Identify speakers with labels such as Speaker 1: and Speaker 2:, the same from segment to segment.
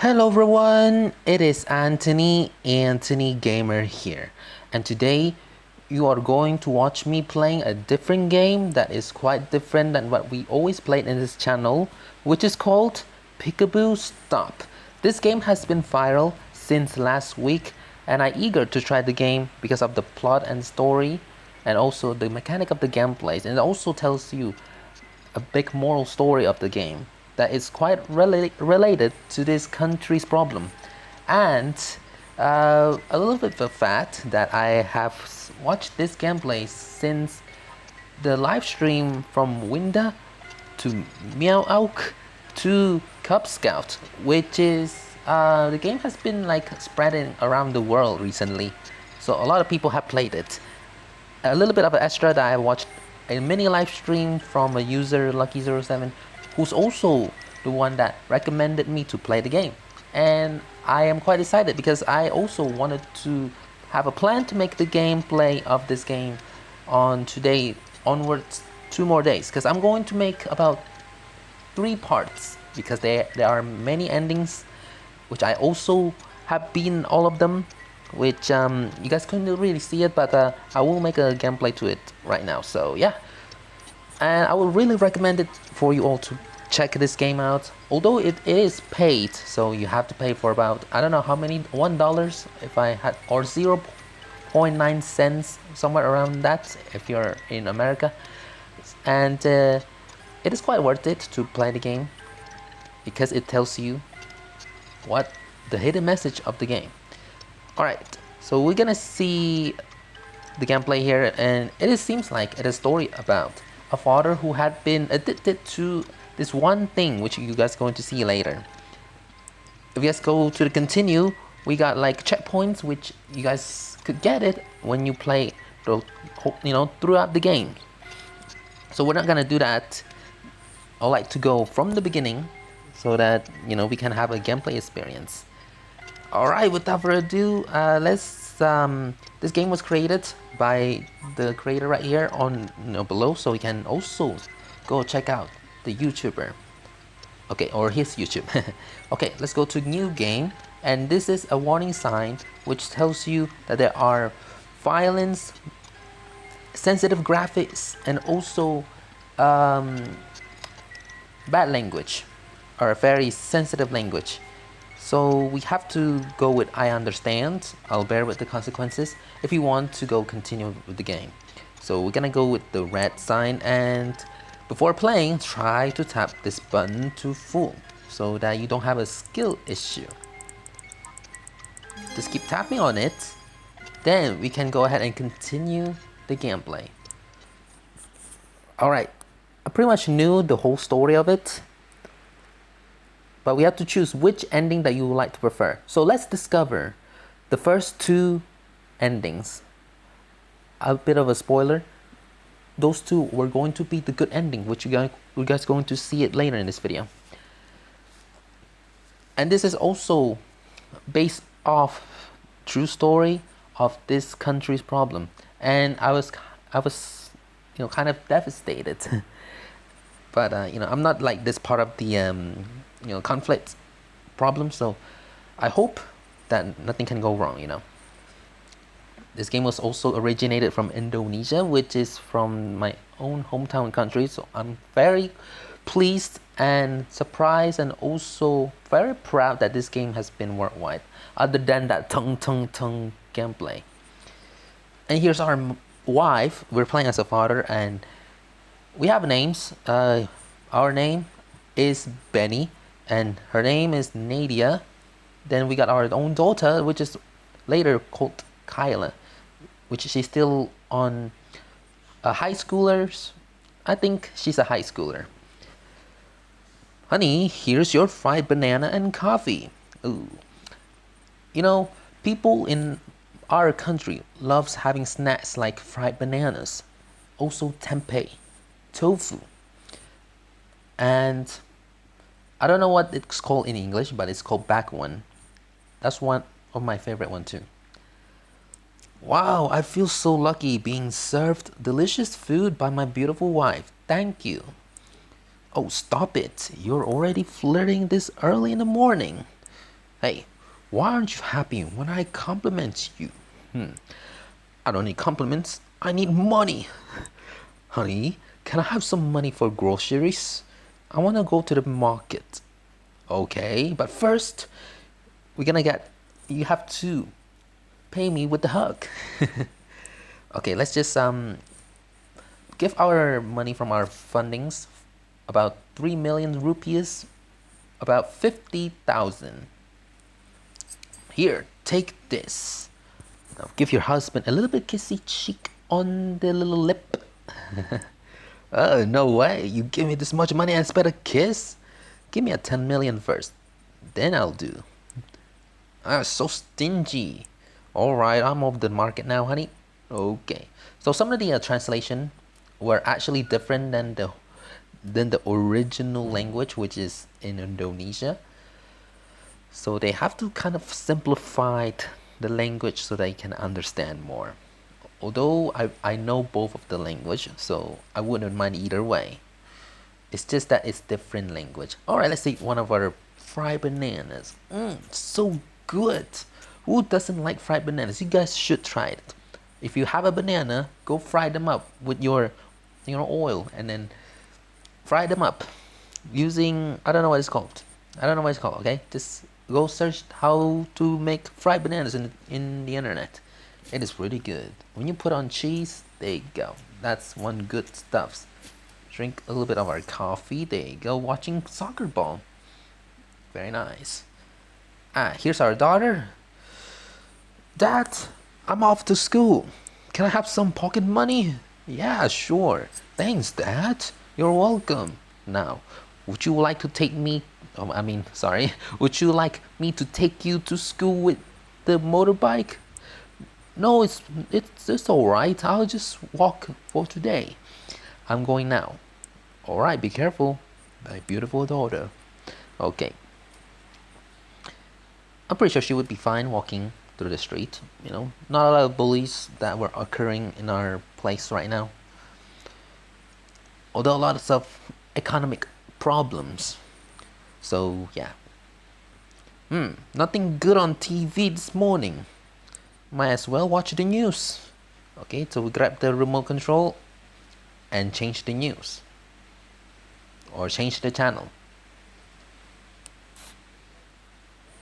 Speaker 1: Hello everyone, it is Anthony Gamer here, and today you are going to watch me playing a different game that is quite different than what we always played in this channel, which is called Pikaboo Stop. This game has been viral since last week, and I'm eager to try the game because of the plot and story, and also the mechanic of the gameplays, and it also tells you a big moral story of the game that is quite related to this country's problem. And a little bit of the fact that I have watched this gameplay since the live stream from Winda to Meow Oak to Cub Scout, which is the game has been like spreading around the world recently, so a lot of people have played it. A little bit of an extra that I watched a mini live stream from a user Lucky07, who's also the one that recommended me to play the game, and I am quite excited because I also wanted to have a plan to make the gameplay of this game on today onwards 2 more days, because I'm going to make about 3 parts because there are many endings which I also have beaten all of them, which you guys couldn't really see it, but I will make a gameplay to it right now. So yeah, and I would really recommend it for you all to check this game out. Although it is paid, so you have to pay for about, I don't know how many, $1 if I had, or 0.9 cents, somewhere around that if you're in America. And it is quite worth it to play the game because it tells you what the hidden message of the game. Alright, so we're gonna see the gameplay here, and it seems like it's a story about a father who had been addicted to this one thing, which you guys are going to see later. If you guys go to the continue, we got like checkpoints which you guys could get it when you play the, throughout the game. So we're not gonna do that. I like to go from the beginning so that we can have a gameplay experience. Alright, without further ado, this game was created by the creator right here on below, so you can also go check out the YouTuber. Okay, or his YouTube. Okay, let's go to new game, and this is a warning sign which tells you that there are violence, sensitive graphics, and also bad language, or a very sensitive language. So we have to go with I understand, I'll bear with the consequences if you want to go continue with the game. So we're gonna go with the red sign, and before playing, try to tap this button to full so that you don't have a skill issue. Just keep tapping on it, then we can go ahead and continue the gameplay. Alright, I pretty much knew the whole story of it, but we have to choose which ending that you would like to prefer. So let's discover the first 2 endings. A bit of a spoiler, those 2 were going to be the good ending, which you guys are going to see it later in this video. And this is also based off true story of this country's problem, and I was kind of devastated. But I'm not like this part of the conflict problem, so I hope that nothing can go wrong. This game was also originated from Indonesia, which is from my own hometown country, so I'm very pleased and surprised and also very proud that this game has been worldwide, other than that tongue gameplay. And here's our wife. We're playing as a father, and we have names. Our name is Benny, and her name is Nadia. Then we got our own daughter, which is later called Kyla, which she's still on high schoolers. I think she's a high schooler. Honey, here's your fried banana and coffee. Ooh. People in our country loves having snacks like fried bananas, also tempeh, tofu, and I don't know what it's called in English, but it's called bakwan. That's one of my favorite one too. Wow, I feel so lucky being served delicious food by my beautiful wife. Thank you. Oh, stop it. You're already flirting this early in the morning. Hey, why aren't you happy when I compliment you? I don't need compliments. I need money. Honey, can I have some money for groceries? I want to go to the market. Okay, but first, we're gonna get. You have to pay me with the hug. Okay, let's just give our money from our fundings about 3 million rupees, about 50,000. Here, take this. Now give your husband a little bit kissy cheek on the little lip. Oh, no way. You give me this much money and expect a kiss? Give me a 10 million first. Then I'll do. Ah, so stingy. Alright, I'm off the market now, honey. Okay. So some of the translation were actually different than the original language, which is in Indonesia. So they have to kind of simplify the language so they can understand more. Although I know both of the language, so I wouldn't mind either way. It's just that it's different language. Alright, let's eat one of our fried bananas. So good. Who doesn't like fried bananas? You guys should try it. If you have a banana, go fry them up with your oil and then fry them up using, I don't know what it's called. I don't know what it's called, okay? Just go search how to make fried bananas in the internet. It is really good. When you put on cheese, there you go. That's one good stuff. Drink a little bit of our coffee. There you go. Watching soccer ball. Very nice. Ah, here's our daughter. Dad, I'm off to school. Can I have some pocket money? Yeah, sure. Thanks, Dad. You're welcome. Now, would you like to take me? Sorry. Would you like me to take you to school with the motorbike? No, it's all right. I'll just walk for today. I'm going now. All right, be careful, my beautiful daughter. Okay. I'm pretty sure she would be fine walking through the street. Not a lot of bullies that were occurring in our place right now. Although a lot of economic problems. So yeah. Nothing good on TV this morning. Might as well watch the news. Okay, so we grab the remote control and change the news. Or change the channel.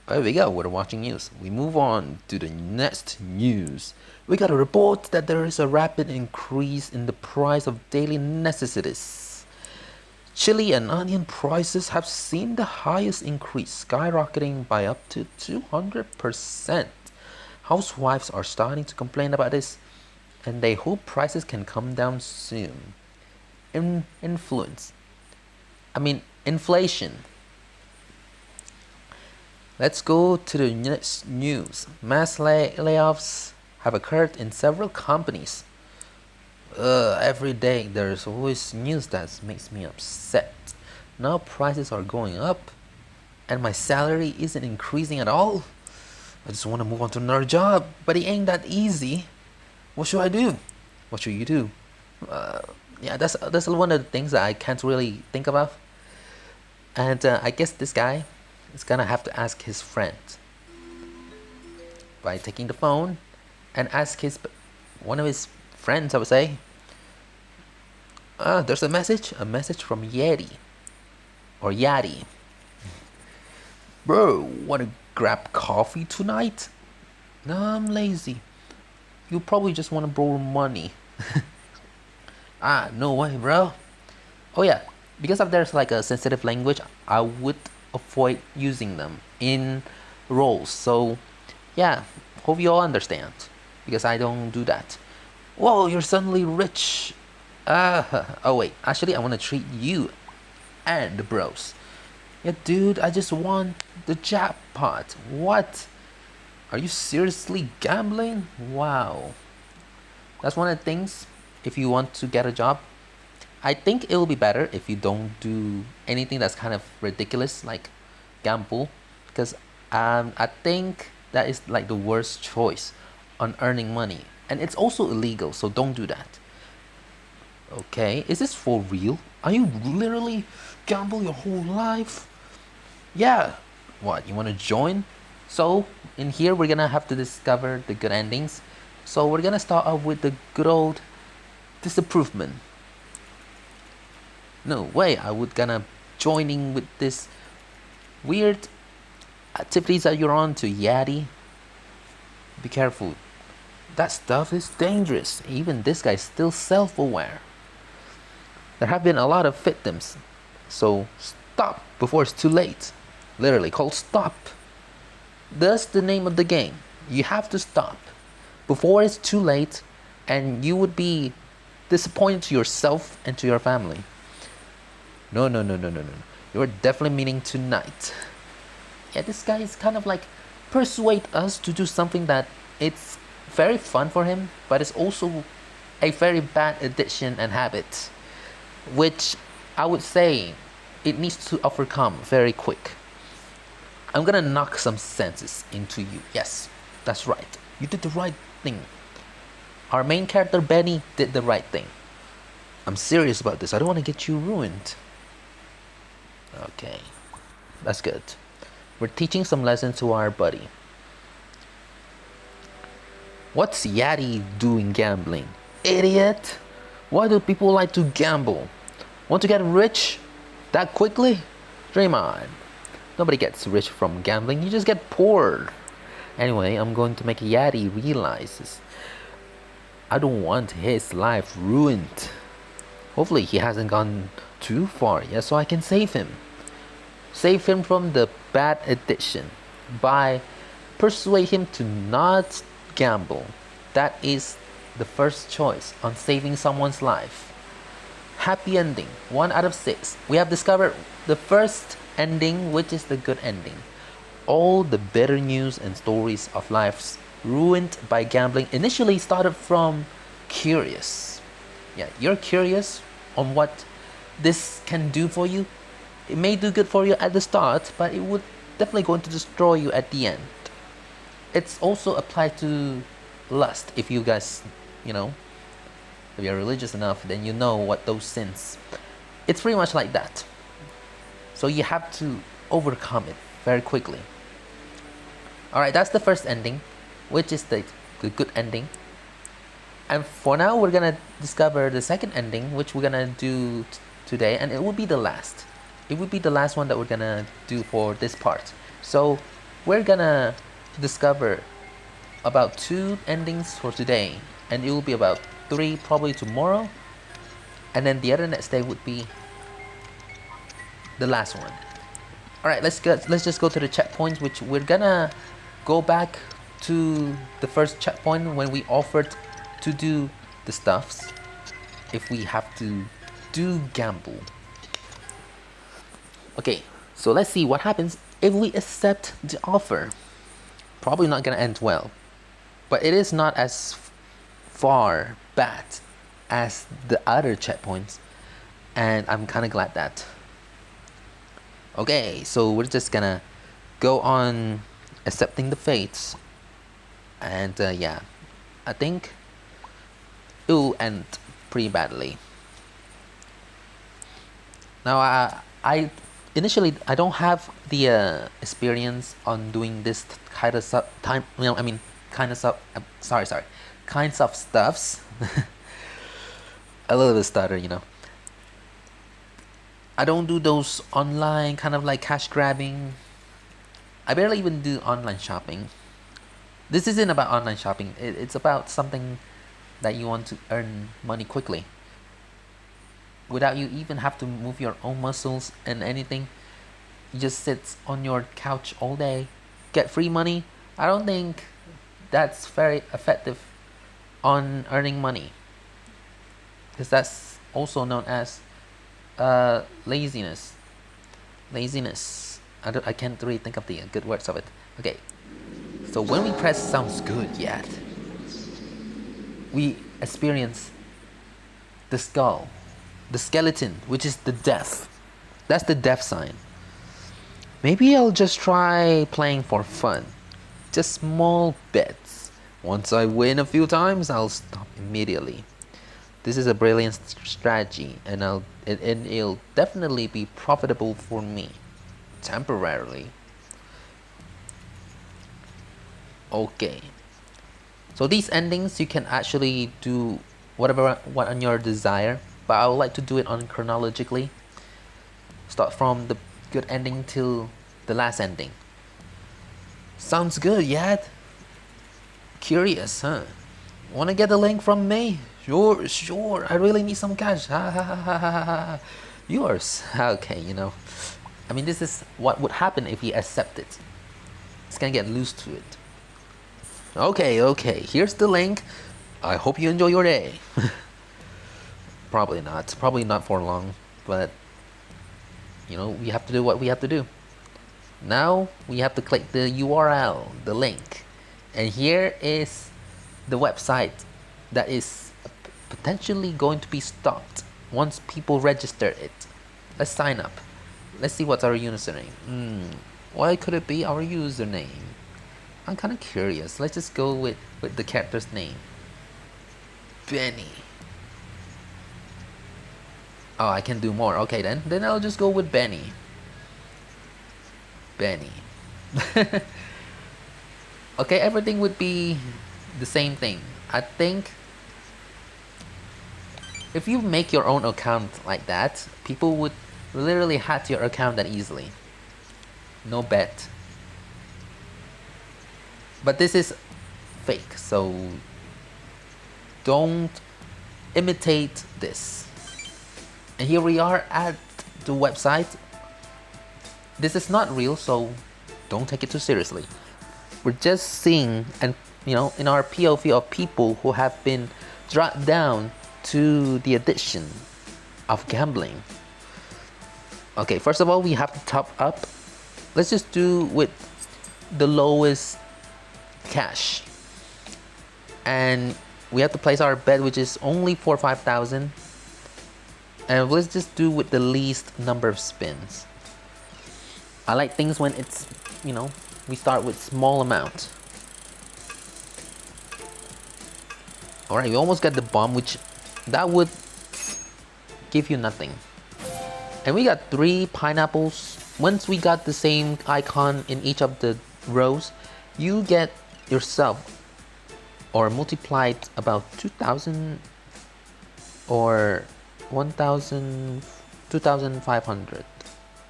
Speaker 1: There we go, we're watching news. We move on to the next news. We got a report that there is a rapid increase in the price of daily necessities. Chili and onion prices have seen the highest increase, skyrocketing by up to 200%. Housewives are starting to complain about this, and they hope prices can come down soon. Inflation. Let's go to the next news. Mass layoffs have occurred in several companies. Every day there's always news that makes me upset. Now prices are going up, and my salary isn't increasing at all. I just want to move on to another job, but it ain't that easy. What should I do? What should you do? Yeah, that's one of the things that I can't really think about. And I guess this guy is gonna have to ask his friend by taking the phone and ask one of his friends, I would say. There's a message from Yeti or Yadi. Bro, wanna grab coffee tonight? No, I'm lazy. You probably just wanna borrow money. No way, bro. Oh yeah, because of there's like a sensitive language, I would avoid using them in roles. So yeah, hope you all understand, because I don't do that. Whoa, you're suddenly rich. Oh wait, actually I want to treat you and the bros. Yeah, dude, I just won the jackpot. What? Are you seriously gambling? Wow. That's one of the things, if you want to get a job, I think it will be better if you don't do anything that's kind of ridiculous, like gamble, because I think that is like the worst choice on earning money, and it's also illegal, so don't do that. Okay, is this for real? Are you literally gamble your whole life? Yeah. What, you want to join? So in here we're gonna have to discover the good endings. So we're gonna start off with the good old disapproval. No way I would gonna joining with this weird activities that you're on to, Yaddy. Be careful. That stuff is dangerous. Even this guy's still self-aware. There have been a lot of victims. So stop before it's too late. Literally called stop. That's the name of the game. You have to stop before it's too late, and you would be disappointed to yourself and to your family. No, no, no, no, no, no. You're definitely meaning tonight. Yeah, this guy is kind of like persuade us to do something that it's very fun for him, but it's also a very bad addiction and habit, which I would say it needs to overcome very quick. I'm gonna knock some senses into you. Yes, that's right. You did the right thing. Our main character Benny did the right thing. I'm serious about this. I don't want to get you ruined. Okay, that's good. We're teaching some lessons to our buddy. What's Yaddy doing gambling? Idiot! Why do people like to gamble? Want to get rich that quickly? Dream on. Nobody gets rich from gambling, you just get poor. Anyway, I'm going to make Yaddy realize I don't want his life ruined. Hopefully he hasn't gone too far yet, so I can save him. Save him from the bad addiction by persuade him to not gamble. That is the first choice on saving someone's life. Happy ending, 1 out of 6. We have discovered the first ending, which is the good ending. All the better news and stories of lives ruined by gambling initially started from curious. Yeah, you're curious on what this can do for you. It may do good for you at the start, but it would definitely going to destroy you at the end. It's also applied to lust. If you guys, if you're religious enough, then you know what those sins. It's pretty much like that. So you have to overcome it very quickly. Alright, that's the first ending, which is the good ending. And for now, we're gonna discover the second ending, which we're gonna do today, and it will be the last. It would be the last one that we're gonna do for this part. So we're gonna discover about 2 endings for today, and it will be about 3 probably tomorrow, and then the other next day would be the last one. Alright, let's just go to the checkpoints, which we're gonna go back to the first checkpoint when we offered to do the stuffs if we have to do gamble. Okay, so let's see what happens if we accept the offer. Probably not gonna end well, but it is not as far bad as the other checkpoints, and I'm kind of glad that. Okay, so we're just gonna go on accepting the fates, and yeah, I think it will end pretty badly. Now I initially I don't have the experience on doing this kind of kinds of stuffs. A little bit stutter. I don't do those online kind of like cash grabbing. I barely even do online shopping. This isn't about online shopping. It's about something that you want to earn money quickly without you even have to move your own muscles and anything. You just sit on your couch all day, get free money. I don't think that's very effective on earning money, because that's also known as laziness. I can't really think of the good words of it. Okay, so when we press sounds good yet, we experience the skull, the skeleton, which is the death. That's the death sign. Maybe I'll just try playing for fun. Just small bets. Once I win a few times, I'll stop immediately. This is a brilliant strategy, and it'll definitely be profitable for me. Temporarily. Okay. So these endings you can actually do what on your desire, but I would like to do it on chronologically. Start from the good ending till the last ending. Sounds good, yet. Curious, huh? Wanna get the link from me? Sure, sure. I really need some cash. Ha ha ha ha ha ha. Yours. Okay, you know. I mean, this is what would happen if you accept it. It's gonna get loose to it. Okay, okay. Here's the link. I hope you enjoy your day. Probably not. Probably not for long. But, you know, we have to do what we have to do. Now, we have to click the URL, the link. And here is the website that is potentially going to be stopped once people register it. Let's sign up. Let's see what's our username. What could it be our username? I'm kind of curious. Let's just go with the character's name. Benny. Oh, I can do more. Okay, then I'll just go with Benny. Benny. Okay, everything would be the same thing. I think if you make your own account like that, people would literally hack your account that easily. No bet. But this is fake, so don't imitate this. And here we are at the website. This is not real, so don't take it too seriously. We're just seeing, and you know, in our POV of people who have been dragged down to the addiction of gambling. Okay, first of all, we have to top up. Let's just do with the lowest cash. And we have to place our bet, which is only for 5,000. And let's just do with the least number of spins. I like things when it's, you know, we start with small amount. Alright, we almost got the bomb, which that would give you nothing. And we got 3 pineapples. Once we got the same icon in each of the rows, you get yourself or multiplied about 2,000 or 1,000, 2,500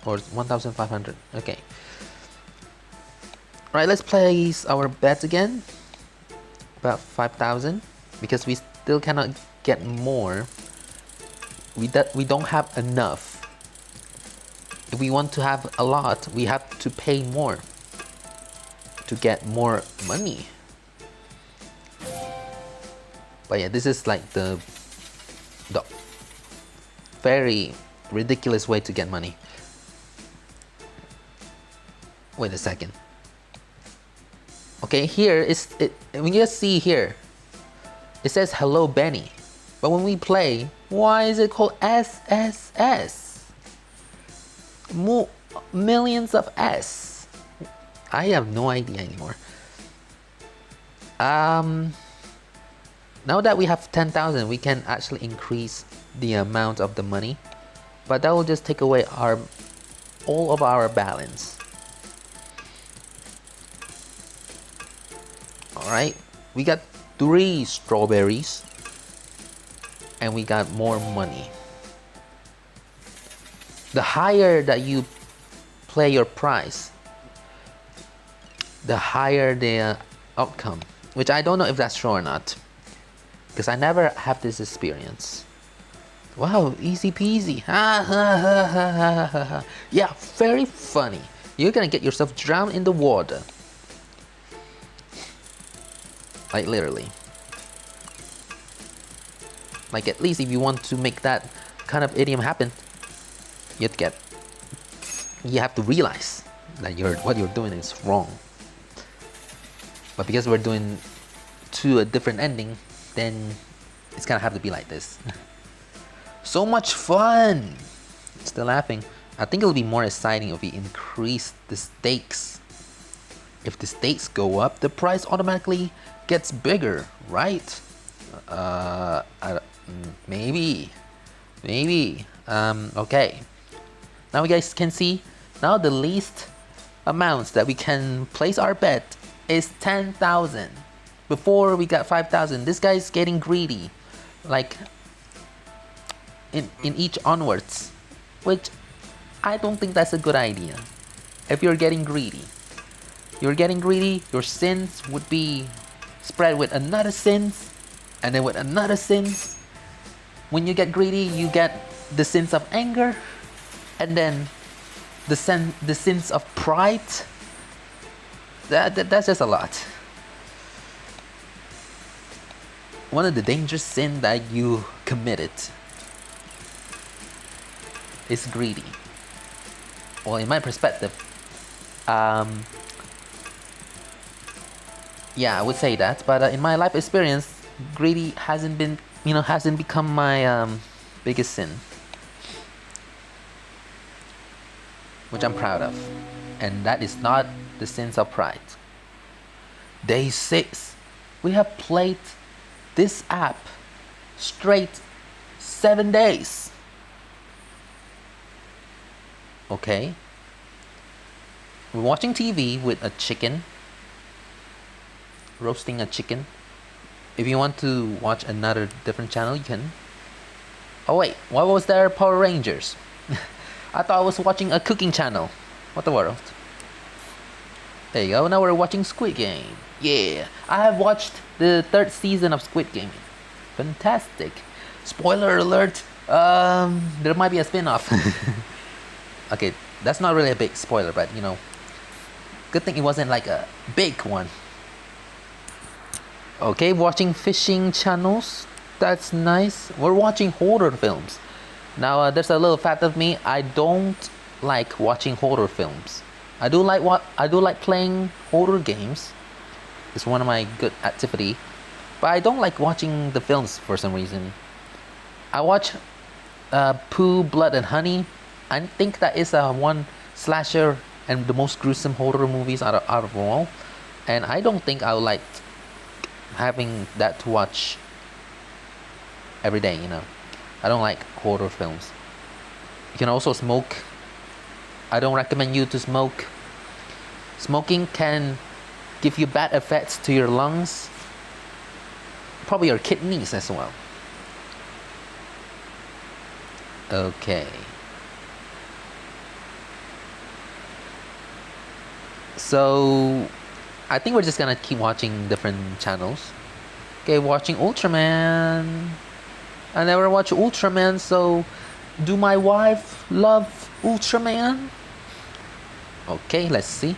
Speaker 1: or 1,500. Okay. Right, let's place our bets again. About 5,000 because we still cannot get more. We don't have enough. If we want to have a lot, we have to pay more to get more money. But yeah, this is like the very ridiculous way to get money. Wait a second. Okay, here is it. We just see here. It says hello Benny, but when we play, why is it called SSS? Millions of S. I have no idea anymore. Now that we have 10,000, we can actually increase the amount of the money, but that will just take away all of our balance. Alright, we got 3 strawberries and we got more money. The higher that you play your price, the higher the outcome, which I don't know if that's true or not, because I never have this experience. Wow, easy peasy. Yeah, very funny. You're gonna get yourself drowned in the water. Like literally. Like at least if you want to make that kind of idiom happen, you have to realize that what you're doing is wrong. But because we're doing to a different ending, then it's gonna have to be like this. So much fun! Still laughing. I think it'll be more exciting if we increase the stakes. If the stakes go up, the price automatically gets bigger, right? Maybe. Okay. Now you guys can see, now the least amounts that we can place our bet is 10,000. Before we got 5,000. This guy's getting greedy. Like in each onwards. Which I don't think that's a good idea. If you're getting greedy. Your sins would be spread with another sins. And then with another sins. When you get greedy, you get the sins of anger. And then the sins of pride. That's just a lot. One of the dangerous sins that you committed is greedy. Well, in my perspective, yeah, I would say that. But in my life experience, greedy hasn't become my biggest sin, which I'm proud of, and that is not the sins of pride. Day 6, we have played this app straight 7 days. Okay. We're watching TV with a chicken, roasting a chicken. If you want to watch another different channel, you can. Oh wait, why was there Power Rangers? I thought I was watching a cooking channel. What the world? There you go, now we're watching Squid Game. Yeah, I have watched the 3rd season of Squid Game. Fantastic. Spoiler alert, there might be a spin-off. Okay, that's not really a big spoiler, but you know, good thing it wasn't like a big one. Okay, watching fishing channels. That's nice. We're watching horror films. Now, there's a little fact of me. I don't like watching horror films. I do like playing horror games. It's one of my good activity. But I don't like watching the films for some reason. I watch Pooh, Blood and Honey. I think that is one slasher and the most gruesome horror movies out of all. And I don't think I would like having that to watch every day, you know. I don't like horror films. You can also smoke. I don't recommend you to smoke. Smoking can give you bad effects to your lungs, probably your kidneys as well. Okay. So I think we're just gonna keep watching different channels. Okay, watching Ultraman. I never watch Ultraman, so do my wife love Ultraman? Okay, let's see.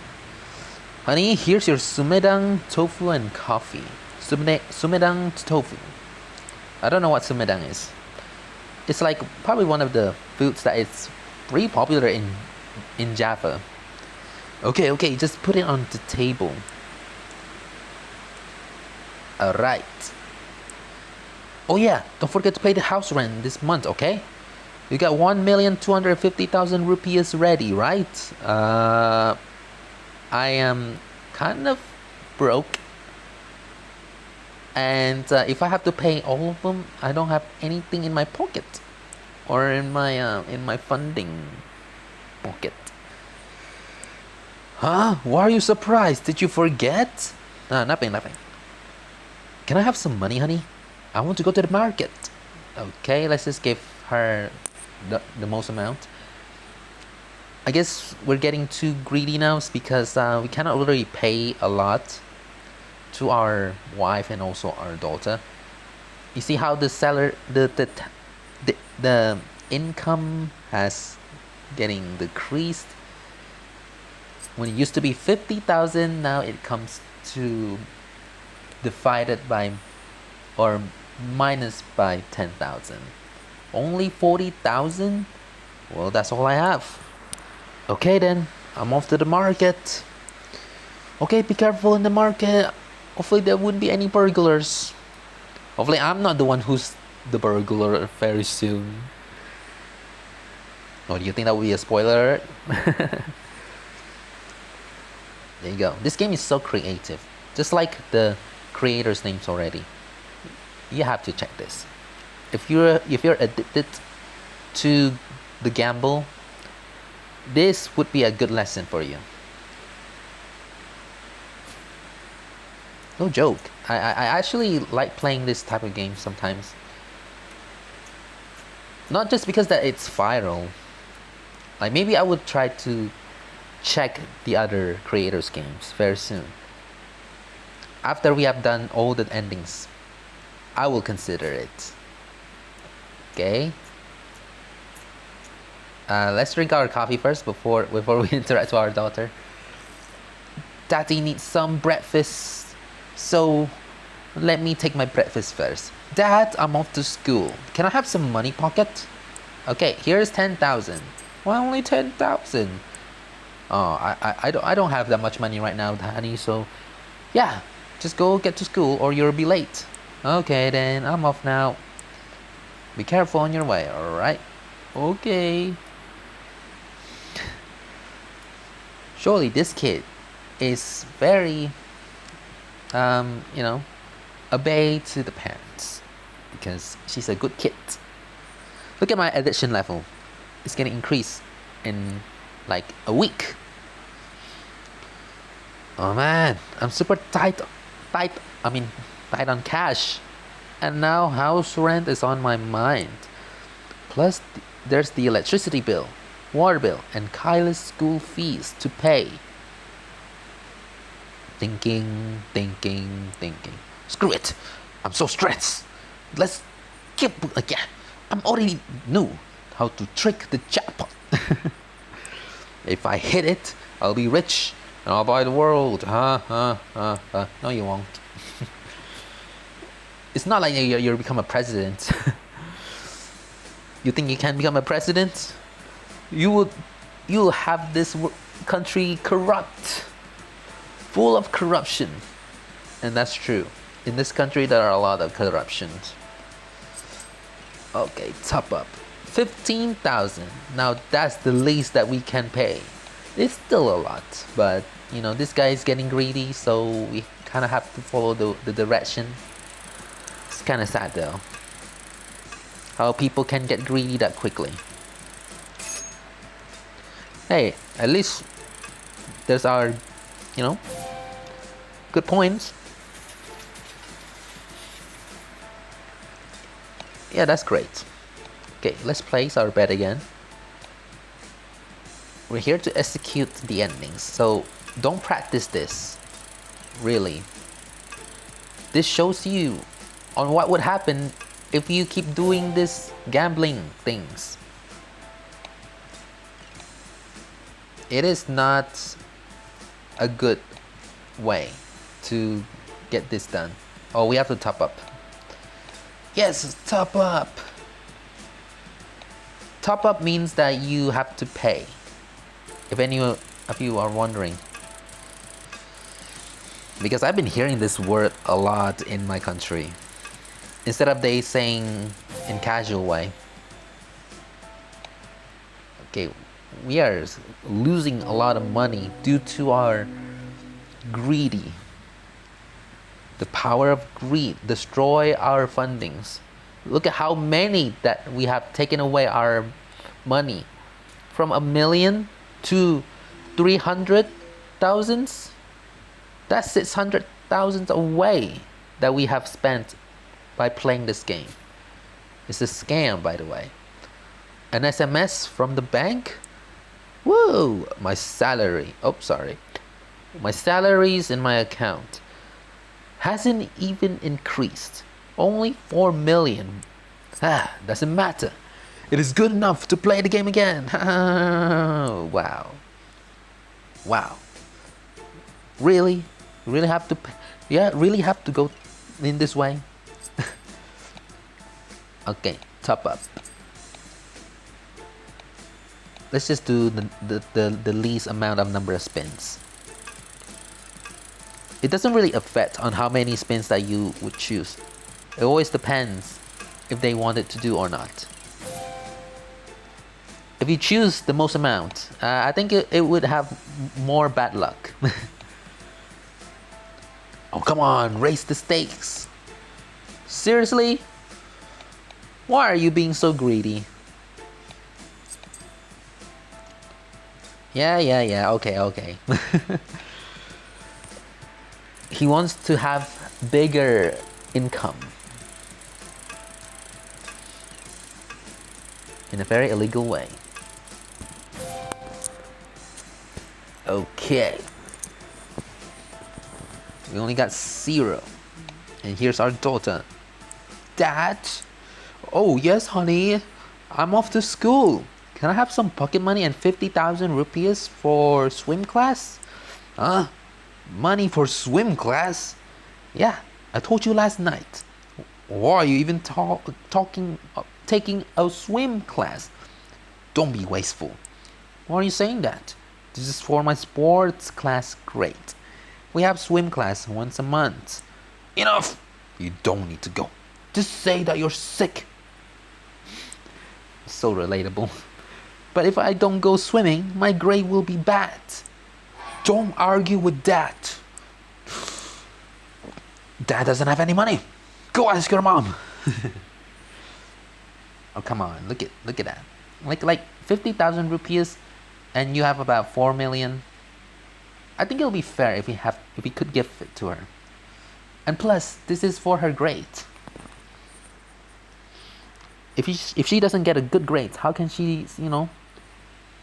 Speaker 1: Honey, here's your sumedang, tofu, and coffee. Sumedang tofu. I don't know what sumedang is. It's like probably one of the foods that is pretty popular in Java. Okay, just put it on the table. Alright. Oh yeah, don't forget to pay the house rent this month, okay? You got 1,250,000 rupees ready, right? I am kind of broke. And if I have to pay all of them, I don't have anything in my pocket. Or in my funding pocket. Huh? Why are you surprised? Did you forget? Nothing. Can I have some money, honey? I want to go to the market. Okay, let's just give her the most amount. I guess we're getting too greedy now because we cannot really pay a lot to our wife and also our daughter. You see how the income has getting decreased. When it used to be 50,000, now it comes to divided by or minus by 10,000. Only 40,000? Well, that's all I have. Okay then, I'm off to the market. Okay, be careful in the market. Hopefully there wouldn't be any burglars. Hopefully I'm not the one who's the burglar very soon. Oh, do you think that would be a spoiler? There you go. This game is so creative. Just like the creators' names already. You have to check this. If you're addicted to the gamble, this would be a good lesson for you. No joke. I actually like playing this type of game sometimes. Not just because that it's viral. Like maybe I would try to check the other creators' games very soon. After we have done all the endings, I will consider it. Okay. Let's drink our coffee first before we interact with our daughter. Daddy needs some breakfast, so let me take my breakfast first. Dad, I'm off to school. Can I have some money pocket? Okay, here's 10,000. Why only 10,000? Oh, I don't have that much money right now, honey. So, yeah, just go get to school or you'll be late. Okay, then I'm off now. Be careful on your way. All right. Okay. Surely this kid is very, you know, obey to the parents because she's a good kid. Look at my addiction level. It's gonna increase in like a week. Oh man, I'm super tight. I mean, tight on cash. And now house rent is on my mind. Plus, there's the electricity bill, water bill, and Kyla's school fees to pay. Thinking. Screw it. I'm so stressed. Let's keep again. I'm already knew how to trick the jackpot. If I hit it, I'll be rich and I'll buy the world. No, you won't. It's not like you're become a president. You think you can become a president? You'll have this country corrupt, full of corruption, and that's true. In this country, there are a lot of corruptions. Okay, top up 15,000. Now that's the least that we can pay. It's still a lot, but you know this guy is getting greedy, so we kind of have to follow the direction. It's kind of sad though. How people can get greedy that quickly. Hey, at least there's our, you know, good points. Yeah, that's great. Okay, let's place our bet again. We're here to execute the endings, so don't practice this. Really. This shows you on what would happen if you keep doing this gambling things. It is not a good way to get this done. Oh, we have to top up. Yes, top up. Top up means that you have to pay. If any of you are wondering. Because I've been hearing this word a lot in my country. Instead of they saying in casual way. Okay, we are losing a lot of money due to our greedy. The power of greed destroy our fundings. Look at how many that we have taken away our money from 1,000,000 to 300,000. That's 600,000 away that we have spent by playing this game. It's a scam, by the way. An SMS from the bank. Whoa, my salary. Oh, sorry. My salaries in my account hasn't even increased. Only 4 million. Doesn't matter. It is good enough to play the game again. Wow. Really? Really have to really have to go in this way? Okay, top up. Let's just do the least amount of number of spins. It doesn't really affect on how many spins that you would choose. It always depends if they want it to do or not. If you choose the most amount, I think it would have more bad luck. Oh, come on, raise the stakes. Seriously? Why are you being so greedy? Yeah, okay. He wants to have bigger income in a very illegal way. Okay. We only got 0. And here's our daughter. Dad? Oh, yes, honey. I'm off to school. Can I have some pocket money and 50,000 rupees for swim class? Huh? Money for swim class? Yeah, I told you last night. Why are you even taking a swim class? Don't be wasteful. Why are you saying that? This is for my sports class grade. We have swim class once a month. Enough! You don't need to go. Just say that you're sick. So relatable. But if I don't go swimming, my grade will be bad. Don't argue with Dad. Dad doesn't have any money. Go ask your mom. Oh, come on. Look at that. Like 50,000 rupees and you have about 4 million. I think it'll be fair if we could give it to her. And plus, this is for her grade. If she doesn't get a good grade, how can she,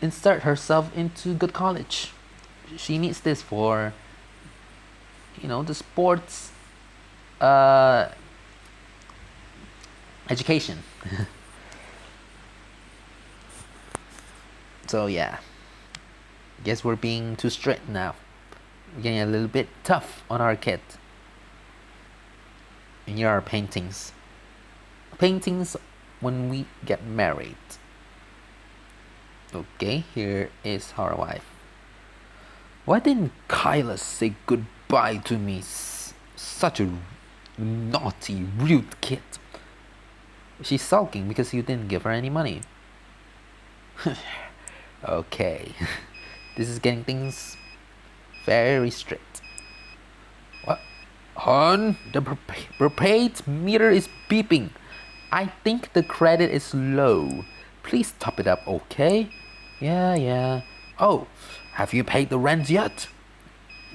Speaker 1: insert herself into good college? She needs this for, the sports education. So yeah, guess we're being too strict now. We're getting a little bit tough on our kid. And here are paintings. Paintings when we get married. Okay, here is our wife. Why didn't Kyla say goodbye to me? Such a naughty, rude kid. She's sulking because you didn't give her any money. Okay, this is getting things very strict. What? Hon, the prepaid meter is beeping. I think the credit is low. Please top it up, okay? Yeah. Oh, have you paid the rent yet?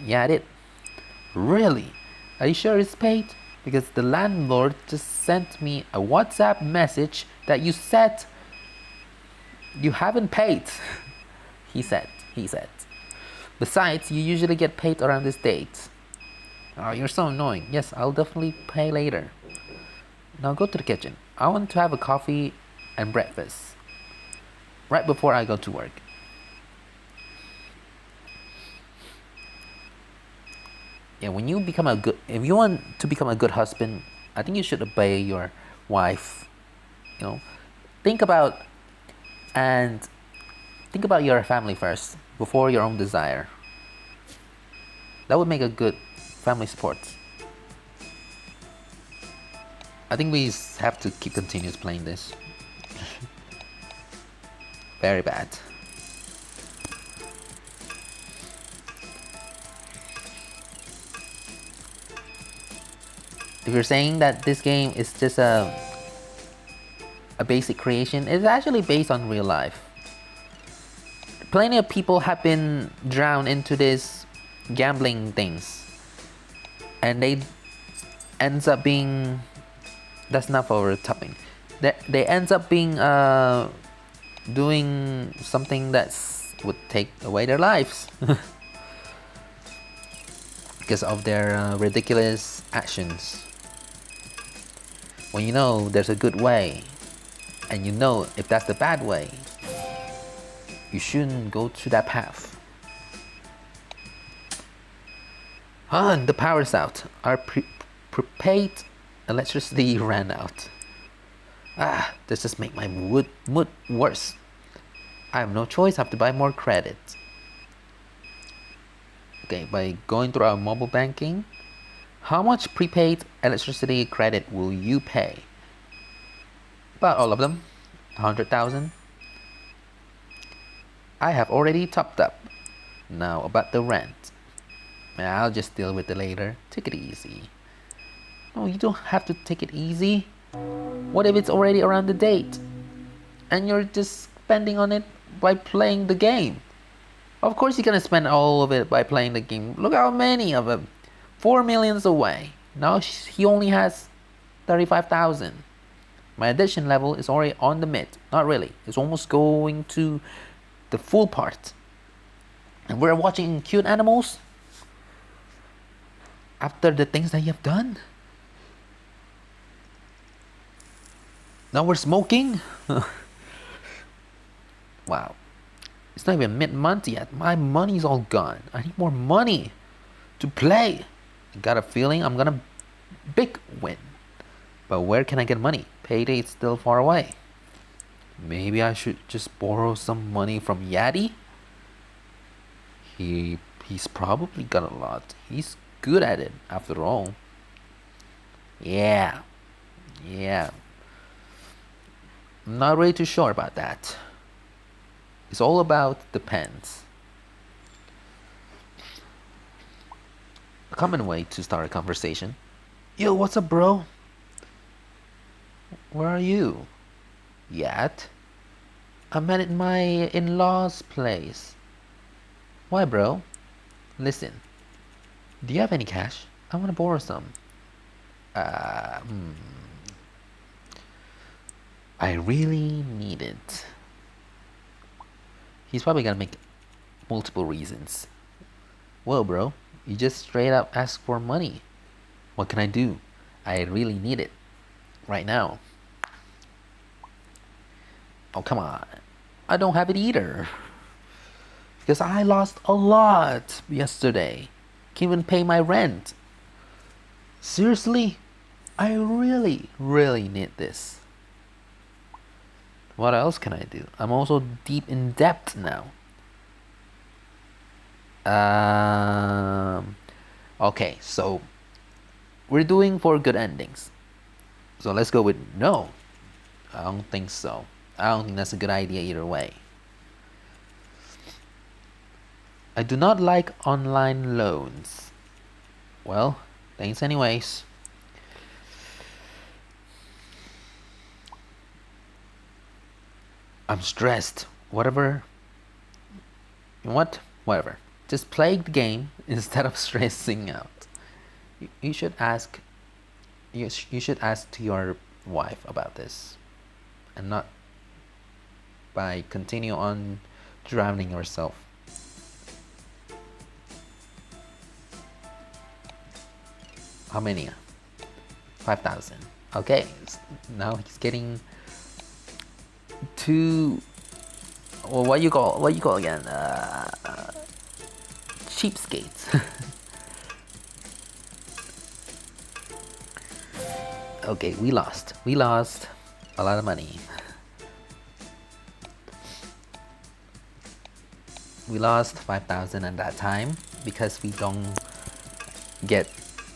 Speaker 1: Yeah, I did. Really? Are you sure it's paid? Because the landlord just sent me a WhatsApp message that you said you haven't paid. He said. Besides, you usually get paid around this date. Oh, you're so annoying. Yes, I'll definitely pay later. Now go to the kitchen. I want to have a coffee and breakfast right before I go to work. Yeah, if you want to become a good husband, I think you should obey your wife. Think about your family first before your own desire. That would make a good family support. I think we have to keep continuous playing this. Very bad. If you're saying that this game is just a basic creation, it's actually based on real life. Plenty of people have been drowned into this gambling things, and they ends up being, that's not overtopping. They ends up being doing something that would take away their lives because of their ridiculous actions. When you know there's a good way, and you know if that's the bad way, you shouldn't go to that path. The power's out. Our prepaid electricity ran out. This just make my mood worse. I have no choice, I have to buy more credit. Okay, by going through our mobile banking, how much prepaid electricity credit will you pay? About all of them, 100,000. I have already topped up. Now about the rent. I'll just deal with it later. Take it easy. No, you don't have to take it easy. What if it's already around the date and you're just spending on it by playing the game? Of course you're gonna spend all of it by playing the game. Look how many of them. 4 millions away. Now he only has 35,000. My addition level is already on the mid. Not really. It's almost going to the full part. And we're watching cute animals after the things that you have done. Now we're smoking. Wow. It's not even mid-month yet. My money's all gone. I need more money to play. I got a feeling I'm gonna big win. But where can I get money? Payday is still far away. Maybe I should just borrow some money from Yaddy? He's probably got a lot. He's good at it after all. Yeah. I'm not really too sure about that. It's all about depends. A common way to start a conversation. Yo, what's up, bro? Where are you? Yet? I'm at my in-laws' place. Why, bro? Listen. Do you have any cash? I want to borrow some. I really need it. He's probably gonna make multiple reasons. Well, bro, you just straight up ask for money. What can I do? I really need it. Right now. Oh, come on. I don't have it either. Because I lost a lot yesterday. Can't even pay my rent. Seriously? I really need this. What else can I do? I'm also deep in debt now. Okay, so we're doing for good endings. So let's go with no. I don't think so. I don't think that's a good idea either way. I do not like online loans. Well, thanks anyways. I'm stressed. Whatever. What? Whatever. Just play the game instead of stressing out. You should ask. You should ask to your wife about this, and not by continue on drowning yourself. How many? 5,000. Okay, now he's getting two. Well, what you call again? Cheapskates. Okay, we lost a lot of money. We lost 5,000 at that time because we don't get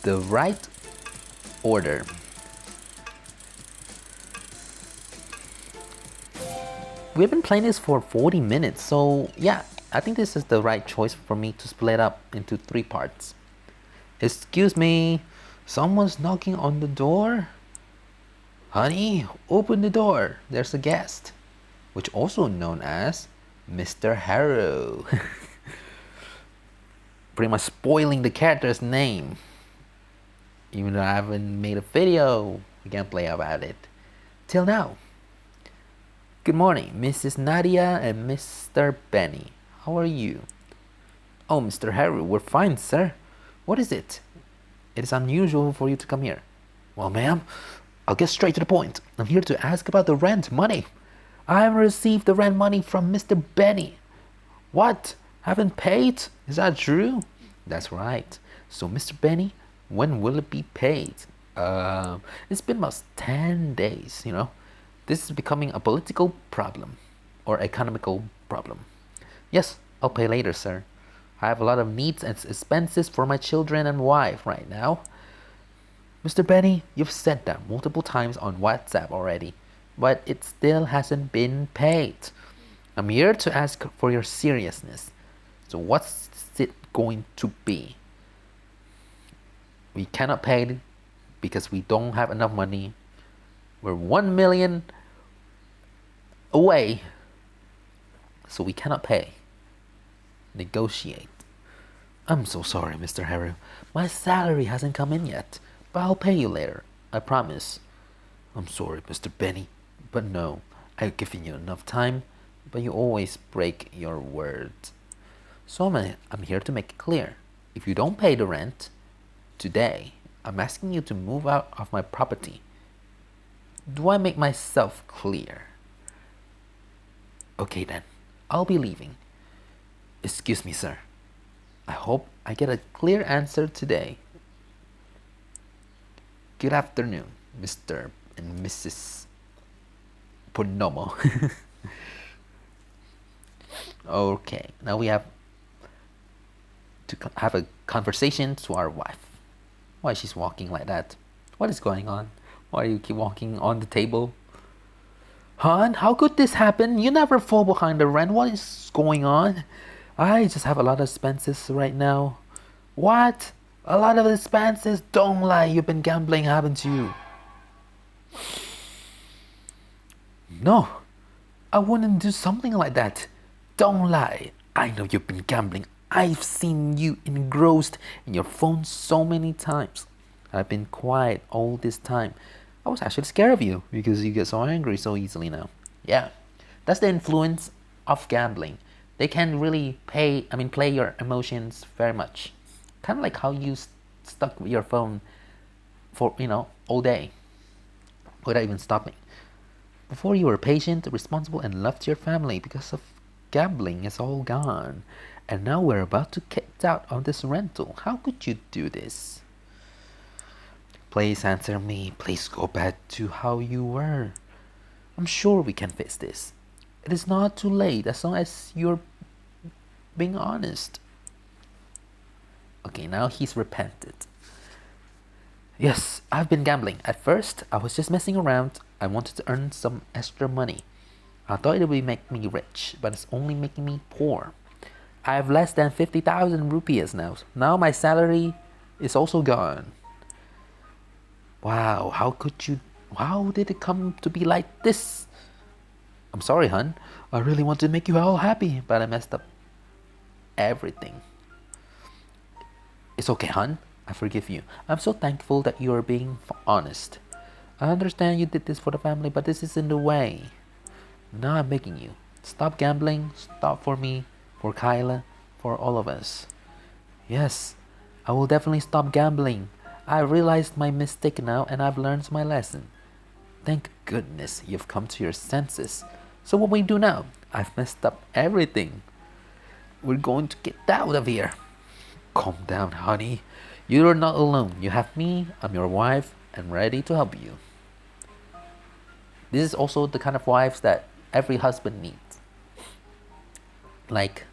Speaker 1: the right order. We've been playing this for 40 minutes, so yeah, I think this is the right choice for me to split up into 3 parts. Excuse me, someone's knocking on the door? Honey, open the door, there's a guest. Which also known as Mr. Harrow. Pretty much spoiling the character's name. Even though I haven't made a video gameplay about it till now. Good morning, Mrs. Nadia and Mr. Benny. How are you? Oh, Mr. Harry, we're fine, sir. What is it? It is unusual for you to come here. Well, ma'am, I'll get straight to the point. I'm here to ask about the rent money. I haven't received the rent money from Mr. Benny. What? Haven't paid? Is that true? That's right. So, Mr. Benny, when will it be paid? It's been about 10 days, you know. This is becoming a political problem or economical problem. Yes, I'll pay later, sir. I have a lot of needs and expenses for my children and wife right now. Mr. Benny, you've said that multiple times on WhatsApp already, but it still hasn't been paid. I'm here to ask for your seriousness. So what's it going to be? We cannot pay because we don't have enough money. We're 1 million away, so we cannot pay. Negotiate. I'm so sorry, Mr. Haru. My salary hasn't come in yet, but I'll pay you later. I promise. I'm sorry, Mr. Benny, but no, I've given you enough time, but you always break your words. So I'm here to make it clear. If you don't pay the rent today, I'm asking you to move out of my property. Do I make myself clear? Okay then, I'll be leaving. Excuse me, sir. I hope I get a clear answer today. Good afternoon, Mr. and Mrs. Ponomo. Okay, now we have to have a conversation to our wife. Why she's walking like that? What is going on? Why do you keep walking on the table? Hon, how could this happen? You never fall behind the rent. What is going on? I just have a lot of expenses right now. What? A lot of expenses? Don't lie. You've been gambling, haven't you? No, I wouldn't do something like that. Don't lie. I know you've been gambling. I've seen you engrossed in your phone so many times. I've been quiet all this time. I was actually scared of you because you get so angry so easily now. Yeah, that's the influence of gambling. They can really play your emotions very much. Kind of like how you stuck with your phone for, all day without even stopping. Before you were patient, responsible, and loved your family because of gambling is all gone. And now we're about to kick out on this rental. How could you do this? Please answer me. Please go back to how you were. I'm sure we can fix this. It is not too late as long as you're being honest. Okay, now he's repented. Yes, I've been gambling. At first, I was just messing around. I wanted to earn some extra money. I thought it would make me rich, but it's only making me poor. I have less than 50,000 rupees now. Now my salary is also gone. Wow, how did it come to be like this? I'm sorry, hon. I really want to make you all happy, but I messed up everything. It's okay, hon. I forgive you. I'm so thankful that you are being honest. I understand you did this for the family, but this is in the way. Now I'm begging you. Stop gambling. Stop for me, for Kyla, for all of us. Yes, I will definitely stop gambling. I realized my mistake now and I've learned my lesson. Thank goodness you've come to your senses. So what we do now? I've messed up everything. We're going to get out of here. Calm down, honey. You're not alone. You have me, I'm your wife, and ready to help you. This is also the kind of wives that every husband needs. Like,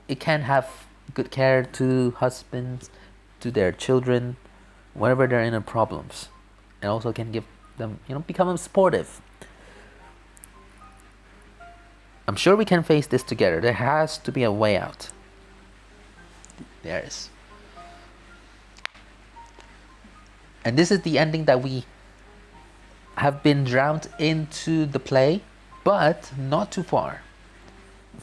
Speaker 1: it can have good care to husbands, to their children, whenever they're in a problems. And also can give them, become supportive. I'm sure we can face this together. There has to be a way out. There is. And this is the ending that we have been drowned into the play, but not too far.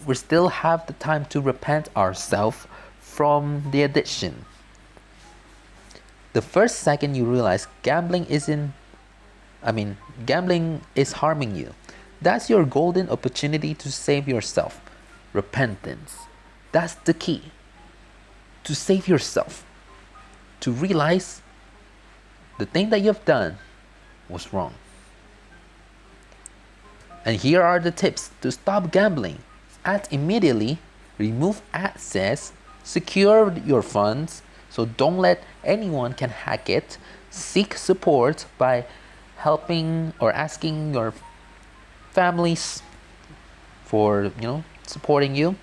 Speaker 1: We still have the time to repent ourselves from the addiction. The first second you realize gambling is harming you. That's your golden opportunity to save yourself. Repentance. That's the key. To save yourself. To realize the thing that you've done was wrong. And here are the tips to stop gambling. Act immediately, remove access, secure your funds, so don't let anyone can hack it. Seek support by helping or asking your families for, supporting you.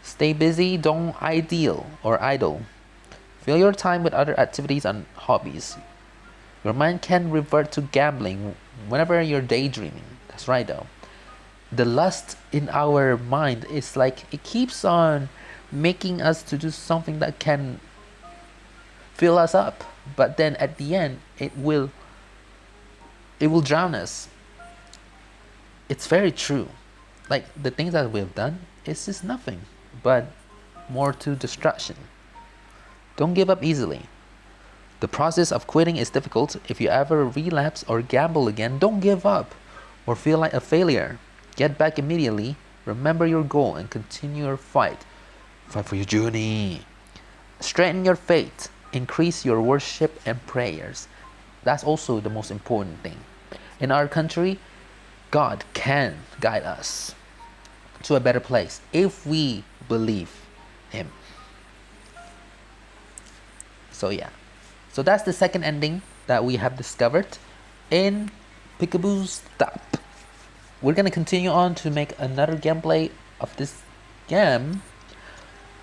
Speaker 1: Stay busy, don't idle. Fill your time with other activities and hobbies. Your mind can revert to gambling whenever you're daydreaming. That's right though. The lust in our mind is like it keeps on making us to do something that can fill us up, but then at the end it will drown us. It's very true. Like the things that we've done is just nothing, but more to distraction. Don't give up easily. The process of quitting is difficult. If you ever relapse or gamble again, don't give up or feel like a failure. Get back immediately, remember your goal, and continue your fight. Fight for your journey. Strengthen your faith, increase your worship and prayers. That's also the most important thing. In our country, God can guide us to a better place if we believe Him. So yeah. So that's the second ending that we have discovered in Pikaboo Stop. We're gonna continue on to make another gameplay of this game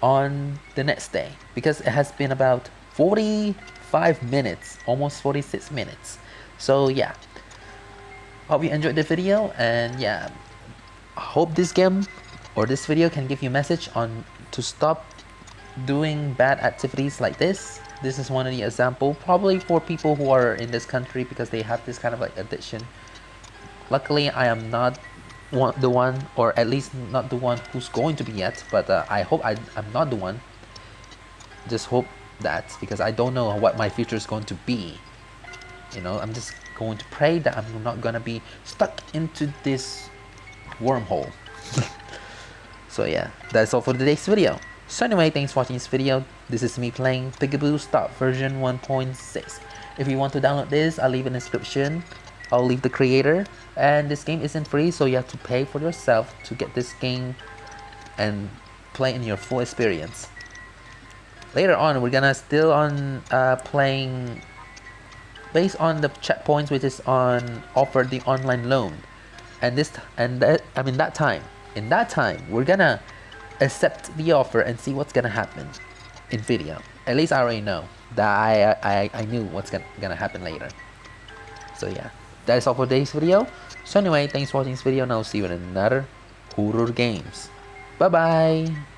Speaker 1: on the next day because it has been about 45 minutes, almost 46 minutes. So yeah, hope you enjoyed the video, and yeah, hope this game or this video can give you a message on to stop doing bad activities like this. This is one of the example probably for people who are in this country because they have this kind of like addiction. Luckily I am not the one, or at least not the one who's going to be yet, but I hope I'm not the one. Just hope that, because I don't know what my future is going to be. You know, I'm just going to pray that I'm not gonna be stuck into this wormhole. So yeah, that's all for today's video. So anyway, thanks for watching this video. This is me playing Pikaboo Stop version 1.6. If you want to download this, I'll leave in the description. I'll leave the creator, and this game isn't free, so you have to pay for yourself to get this game and play in your full experience. Later on, we're gonna still on playing based on the checkpoints which is on offer the online loan, and in that time we're gonna accept the offer and see what's gonna happen in video. At least I already know that I knew what's gonna happen later. So yeah, that is all for today's video. So anyway, thanks for watching this video, and I'll see you in another horror games. Bye bye.